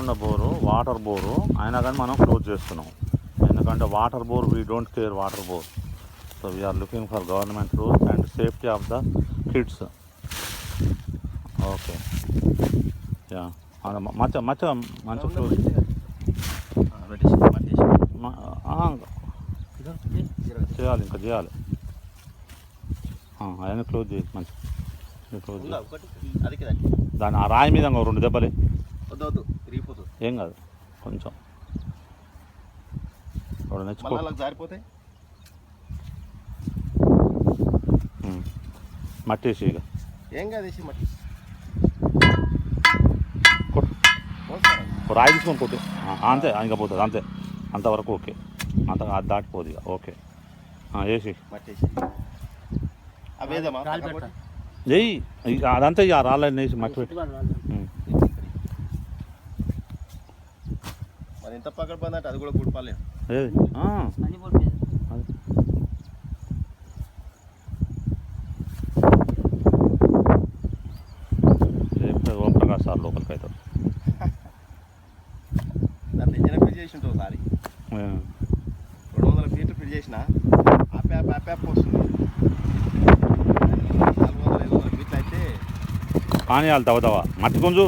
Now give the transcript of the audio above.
ఉన్న bore water bore అయినా కానీ మనం క్లోజ్ చేస్తున్నాం. ఎందుకంటే water bore we don't care water bore. So we're looking for government rules and safety of the kids. Okay yeah మంచి మంచిగా మంచి క్లోజ్ చేయాలి, ఇంకా చేయాలి. అవన్నీ క్లోజ్ చేసి మంచి క్లోజ్ దాన్ని ఆ రాయి మీద 2 దెబ్బలే ఏం కాదు, కొంచెం జారిపోతాయి. మట్టేసి ఇక ఏం కాదు, మట్టి రాయి తీసుకొని కొట్టు అంతే, ఇంకా పోతుంది అంతే, అంతవరకు ఓకే, అంత అది దాటిపోదు ఇక. ఓకే వేసి చెయ్యి అదంతా ఇక రాళ్ళని వేసి మట్టి పెట్టి ఎంత పక్కన పడిందంటే అది కూడా గుడిపాలే. ఏది ఓంప్రకాష్ సార్ లోపలికి అవుతాడు. దాన్ని ఇంజన్ ఫిల్ చేసి ఉంటుంది ఒకసారి 200 ఫీట్లు ఫిల్ చేసిన ఆపే వస్తుంది. 400-500 ఫీట్లు అయితే కానీ వాళ్ళు తవ్వతావా మట్టి కొంచెం